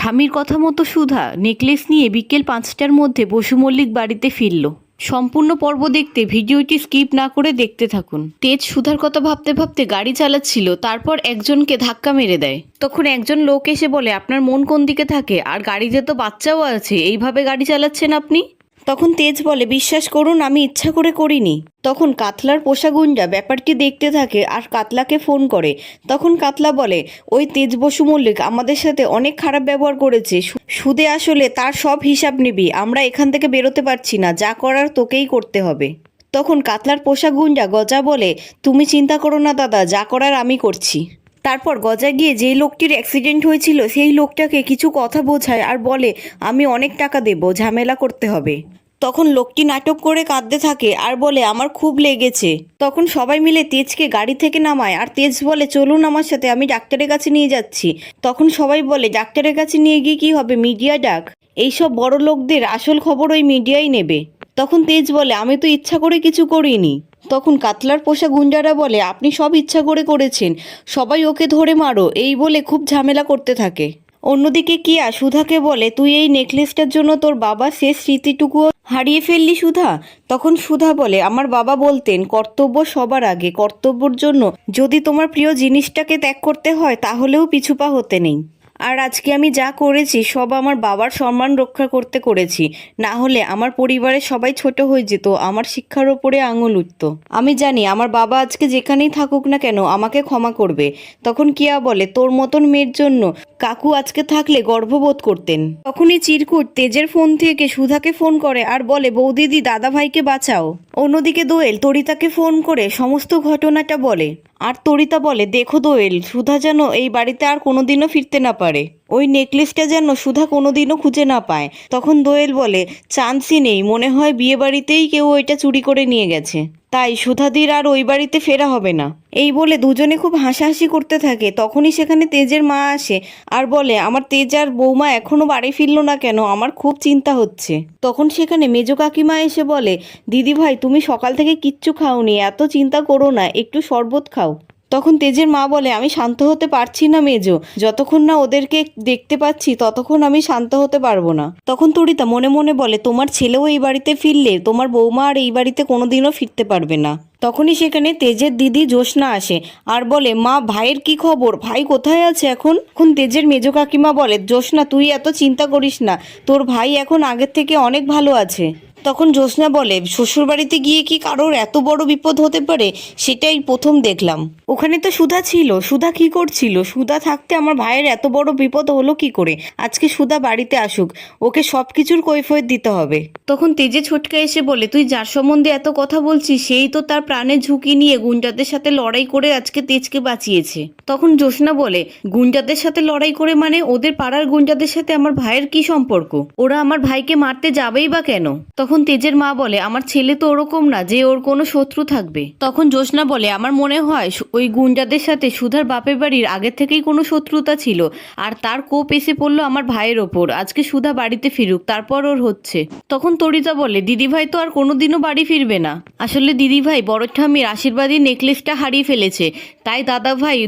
স্বামীর কথা মতো সুধা নেকলেস নিয়ে বিকেল 5টার মধ্যে বসু মল্লিক বাড়িতে ফিরল। সম্পূর্ণ পর্ব দেখতে ভিডিওটি স্কিপ না করে দেখতে থাকুন। তেজ সুধার কথা ভাবতে ভাবতে গাড়ি চালাচ্ছিল, তারপর একজনকে ধাক্কা মেরে দেয়। তখন একজন লোক এসে বলে, আপনার মন কোন দিকে থাকে, আর গাড়িতে তো বাচ্চাও আছে, এইভাবে গাড়ি চালাচ্ছেন আপনি? তখন তেজ বলে, বিশ্বাস করুন আমি ইচ্ছা করে করিনি। তখন কাতলার পোষা গুন্ডা ব্যাপারটি দেখতে থাকে আর কাতলাকে ফোন করে। তখন কাতলা বলে, ওই তেজ বসু মল্লিক আমাদের সাথে অনেক খারাপ ব্যবহার করেছে, সুদে আসলে তার সব হিসাব নিবি, আমরা এখান থেকে বেরোতে পারছি না, যা করার তোকেই করতে হবে। তখন কাতলার পোষা গুন্ডা গজা বলে, তুমি চিন্তা করো না দাদা, যা করার আমি করছি। তারপর গজা গিয়ে যেই লোকটির অ্যাক্সিডেন্ট হয়েছিল সেই লোকটাকে কিছু কথা বোঝায় আর বলে, আমি অনেক টাকা দেব, ঝামেলা করতে হবে। তখন লোকটি নাটক করে কাঁদতে থাকে আর বলে, আমার খুব লেগেছে। তখন সবাই মিলে তেজকে গাড়ি থেকে নামায় আর তেজ বলে, চলুন আমার সাথে, আমি ডাক্তারের কাছে নিয়ে যাচ্ছি। তখন সবাই বলে, ডাক্তারের কাছে নিয়ে গিয়ে কি হবে, মিডিয়া ডাক, এইসব বড় লোকদের আসল খবর ওই মিডিয়াই নেবে। তখন তেজ বলে, আমি তো ইচ্ছা করে কিছু করিনি। তখন কাতলার পোষা গুন্ডারা বলে, আপনি সব ইচ্ছা করে করেছেন, সবাই ওকে ধরে মারো, এই বলে খুব ঝামেলা করতে থাকে। অন্যদিকে কিয়া সুধাকে বলে, তুই এই নেকলেসটার জন্য তোর বাবার শেষ স্মৃতিটুকু হারিয়ে ফেললি সুধা। তখন সুধা বলে, আমার বাবা বলতেন কর্তব্য সবার আগে, কর্তব্যর জন্য যদি তোমার প্রিয় জিনিসটাকে ত্যাগ করতে হয় তাহলেও পিছুপা হতে নেই। আর আজকে আমি যা করেছি সব আমার বাবার সম্মান রক্ষা করতে করেছি, না হলে আমার পরিবারের সবাই ছোট হয়ে যেত, আমার শিক্ষার ওপরে আঙুল উঠত। আমি জানি আমার বাবা আজকে যেখানেই থাকুক না কেন আমাকে ক্ষমা করবে। তখন কিয়া বলে, তোর মতন মেয়ের জন্য কাকু আজকে থাকলে গর্ববোধ করতেন। তখনই চিরকুট তেজের ফোন থেকে সুধাকে ফোন করে আর বলে, বৌদিদি দাদা ভাইকে বাঁচাও। অন্যদিকে দোয়েল তরিতাকে ফোন করে সমস্ত ঘটনাটা বলে। আর তরিতা বলে, দেখো দোয়েল, সুধা যেন এই বাড়িতে আর কোনোদিনও ফিরতে না পারে, ওই নেকলেসটা যেন সুধা কোনোদিনও খুঁজে না পায়। তখন দোয়েল বলে, চান্সই নেই, মনে হয় বিয়ে বাড়িতেই কেউ ওইটা চুরি করে নিয়ে গেছে, তাই সুধাদির আর ওই বাড়িতে ফেরা হবে না। এই বলে দুজনে খুব হাসাহাসি করতে থাকে। তখনই সেখানে তেজের মা আসে আর বলে, আমার তেজ আর বৌমা এখনো বাড়ি ফিরল না কেন, আমার খুব চিন্তা হচ্ছে। তখন সেখানে মেজো কাকিমা এসে বলে, দিদি ভাই তুমি সকাল থেকে কিচ্ছু খাওনি, এত চিন্তা করো না, একটু শরবত খাও। তখন তেজের মা বলে, আমি শান্ত হতে পারছি না মেজো, যতক্ষণ না ওদেরকে দেখতে পাচ্ছি ততক্ষণ আমি শান্ত হতে পারবো না। তখন তরিতা মনে মনে বলে, তোমার ছেলেও এই বাড়িতে ফিরলে তোমার বৌমা আর এই বাড়িতে কোনোদিনও ফিরতে পারবে না। তখনই সেখানে তেজের দিদি জ্যোৎস্না আসে আর বলে, মা ভাইয়ের কি খবর, ভাই কোথায় আছে এখন? এখন তেজের মেজো কাকিমা বলে, জ্যোৎস্না তুই এত চিন্তা করিস না, তোর ভাই এখন আগের থেকে অনেক ভালো আছে। তখন জ্যোৎস্না বলে, শ্বশুরবাড়িতে গিয়ে কি কারোর এত বড় বিপদ হতে পারে, সেটাই প্রথম দেখলাম। ওখানে তো সুধা ছিল, সুধা কি করছিল? সুধা থাকতে আমার ভাইয়ের এত বড় বিপদ হলো কি করে? আজকে সুধা বাড়িতে আসুক, ওকে সব কিছুর কৈফিয়ত দিতে হবে। তখন তেজে ছোটকা এসে বলে, তুই যার সম্বন্ধে এত কথা বলছিস সেই তো তার প্রাণের ঝুঁকি নিয়ে গুন্ডাদের সাথে লড়াই করে আজকে তেজকে বাঁচিয়েছে। তখন জ্যোৎস্না বলে, গুন্ডাদের সাথে লড়াই করে মানে? ওদের পাড়ার গুন্ডাদের সাথে আমার ভাইয়ের কি সম্পর্ক? ওরা আমার ভাইকে মারতে যাবেই বা কেন? তখন তেজের মা বলে, আমার ছেলে তো ওরকম না যে ওর কোনো শত্রু থাকবে। তখন জ্যোৎস্না বলে, আমার মনে হয় ওই গুন্ডাদের সাথে সুধার বাপের বাড়ির আগের থেকেই কোনো শত্রুতা ছিল, আর তার কোপ এসে পড়লো আমার ভাইয়ের ওপর। আজকে সুধা বাড়িতে ফিরুক, তারপর ওর হচ্ছে। তখন তরিতা বলে, দিদিভাই তো আর কোনোদিনও বাড়ি ফিরবে না, আসলে দিদিভাই বড় ঠাম্মির আশীর্বাদী নেকলেসটা হারিয়ে ফেলেছে, তাই দাদাভাই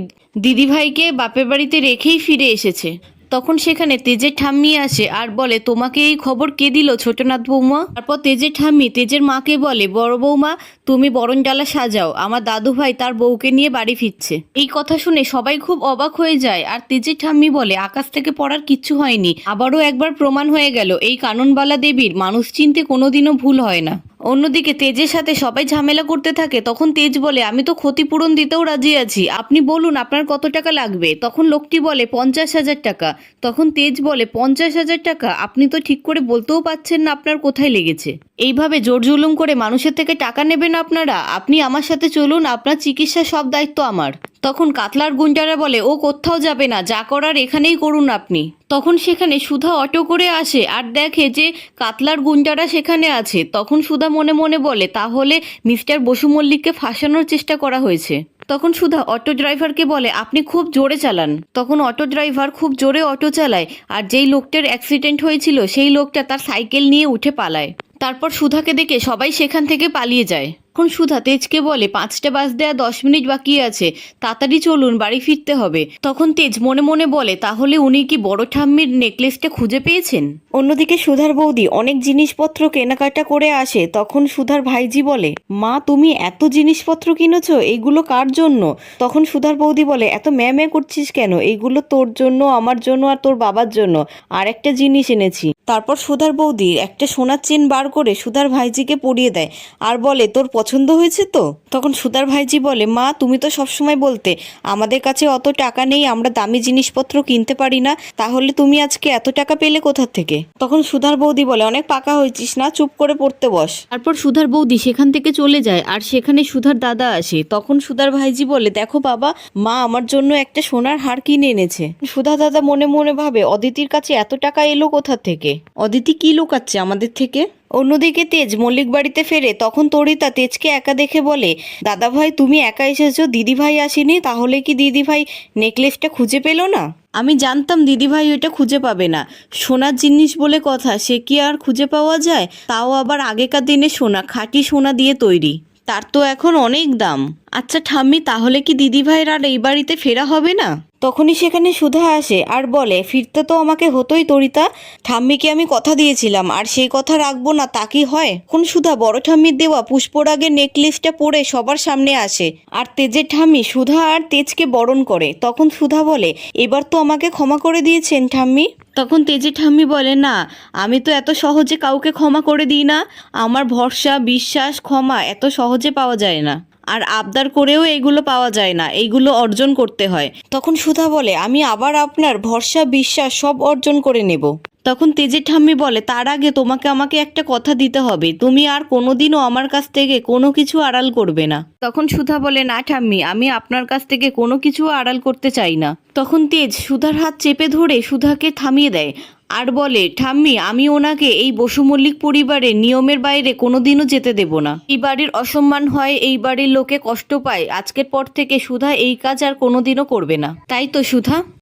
দিদিভাইকে বাপের বাড়িতে রেখেই ফিরে এসেছে। তখন সেখানে তেজের ঠাম্মি আসে আর বলে, তোমাকে এই খবর কে দিল ছোটনাথ বৌমা? তারপর তেজের ঠাম্মি তেজের মাকে বলে, বড় বৌমা তুমি বরণ ডালা সাজাও, আমার দাদু ভাই তার বউকে নিয়ে বাড়ি ফিরছে। এই কথা শুনে সবাই খুব অবাক হয়ে যায় আর তেজের ঠাম্মি বলে, আকাশ থেকে পড়ার কিচ্ছু হয়নি, আবারও একবার প্রমাণ হয়ে গেল এই কাননবালা দেবীর মানুষ চিনতে কোনোদিনও ভুল হয় না। অন্যদিকে তেজের সাথে সবাই ঝামেলা করতে থাকে। তখন তেজ বলে, আমি তো ক্ষতিপূরণ দিতেও রাজি আছি, আপনি বলুন আপনার কত টাকা লাগবে? তখন লোকটি বলে, 50,000 টাকা। তখন তেজ বলে, 50,000 টাকা? আপনি তো ঠিক করে বলতেও পারছেন না আপনার কোথায় লেগেছে, এইভাবে জোর জুলুম করে মানুষের থেকে টাকা নেবেন আপনারা? আপনি আমার সাথে চলুন, আপনার চিকিৎসার সব দায়িত্ব আমার। তখন কাতলার গুন্ডারা বলে, ও কোথাও যাবে না, যা করার এখানেই করুন আপনি। তখন সেখানে সুধা অটো করে আসে আর দেখে যে কাতলার গুন্ডারা সেখানে আছে। তখন সুধা মনে মনে বলে, তাহলে মিস্টার বসু মল্লিককে ফাঁসানোর চেষ্টা করা হয়েছে। তখন সুধা অটো ড্রাইভারকে বলে, আপনি খুব জোরে চালান। তখন অটো ড্রাইভার খুব জোরে অটো চালায় আর যেই লোকটার অ্যাক্সিডেন্ট হয়েছিল সেই লোকটা তার সাইকেল নিয়ে উঠে পালায়। তারপর সুধাকে দেখে সবাই সেখান থেকে পালিয়ে যায়। এখন সুধা তেজকে বলে 5টা বাজতে আর 10 মিনিট বাকি আছে, তাড়াতাড়ি চলুন, বাড়ি ফিরতে হবে। তখন তেজ মনে মনে বলে, তাহলে উনি কি বড় ঠাম্মির নেকলেসটা খুঁজে পেয়েছেন? অন্যদিকে সুধার বৌদি অনেক জিনিসপত্র কেনাকাটা করে আসে। তখন সুধার ভাইজি বলে, মা তুমি এত জিনিসপত্র কিনেছো, এইগুলো কার জন্য? তখন সুধার বৌদি বলে, এত ম্যামে করছিস কেন? এইগুলো তোর জন্য, আমার জন্য আর তোর বাবার জন্য। আর একটা জিনিস এনেছি। তারপর সুধার বৌদি একটা সোনার চেন বার করে সুধার ভাইজিকে পরিয়ে দেয় আর বলে, তোর পছন্দ হয়েছে তো? তখন সুধার ভাইজি বলে, মা তুমি তো সবসময় বলতে আমাদের কাছে অত টাকা নেই, আমরা দামি জিনিসপত্র কিনতে পারি না, তাহলে তুমি আজকে এত টাকা পেলে কোথা থেকে? তখন সুধার বৌদি বলে, অনেক পাকা হয়েছিস না, চুপ করে পড়তে বস। তারপর সুধার বৌদি সেখান থেকে চলে যায় আর সেখানে সুধার দাদা আসে। তখন সুধার ভাইজি বলে, দেখো বাবা, মা আমার জন্য একটা সোনার হার কিনে এনেছে। সুধা দাদা মনে মনে ভাবে, অদিতির কাছে এত টাকা এলো কোথা থেকে? অদিতি কি লুকাচ্ছে আমাদের থেকে? অন্যদিকে তেজ মল্লিক বাড়িতে ফেরে। তখন তরিতা তেজকে একা দেখে বলে, দাদা ভাই তুমি একা এসেছো, দিদি ভাই আসেনি, তাহলে কি দিদি ভাই নেকলেসটা খুঁজে পেলো না? আমি জানতাম দিদি ভাই ওইটা খুঁজে পাবে না, সোনার জিনিস বলে কথা, সে কি আর খুঁজে পাওয়া যায়? তাও আবার আগেকার দিনে সোনা, খাঁটি সোনা দিয়ে তৈরি, তার তো এখন অনেক দাম। আচ্ছা ঠাম্মি, তাহলে কি দিদি ভাইয়ের আর এই বাড়িতে ফেরা হবে না? তখনই সেখানে সুধা আসে আর বলে, ফিরতে তো আমাকে হতোই তরিতা, ঠাম্মিকে আমি কথা দিয়েছিলাম, আর সেই কথা রাখবো না তা কি হয়? এখন সুধা বড় ঠাম্মির দেওয়া পুষ্পরাগের নেকলেসটা পরে সবার সামনে আসে আর তেজের ঠাম্মি সুধা আর তেজকে বরণ করে। তখন সুধা বলে, এবার তো আমাকে ক্ষমা করে দিয়েছেন ঠাম্মি। তখন তেজের ঠাম্মি বলে, না, আমি তো এত সহজে কাউকে ক্ষমা করে দিই না, আমার ভরসা, বিশ্বাস, ক্ষমা এত সহজে পাওয়া যায় না, আর আবদার করেও এগুলো পাওয়া যায় না, এইগুলো অর্জন করতে হয়। তখন সুধা বলে, আমি আবার আপনার ভরসা, বিশ্বাস সব অর্জন করে নেব। তখন তেজের ঠাম্মি বলে, তার আগে তোমাকে আমাকে একটা কথা দিতে হবে, তুমি আর কোনোদিনও আমার কাছ থেকে কোনো কিছু আড়াল করবে না। তখন সুধা বলে, না ঠাম্মি, আমি আপনার কাছ থেকে কোনো কিছু আড়াল করতে চাই না। তখন তেজ সুধার হাত চেপে ধরে সুধাকে থামিয়ে দেয় আর বলে, ঠাম্মি আমি ওনাকে এই বসু মল্লিক পরিবারের নিয়মের বাইরে কোনোদিনও যেতে দেব না। এই বাড়ির অসম্মান হয়, এই বাড়ির লোকে কষ্ট পায়, আজকের পর থেকে সুধা এই কাজ আর কোনোদিনও করবে না। তাই তো সুধা?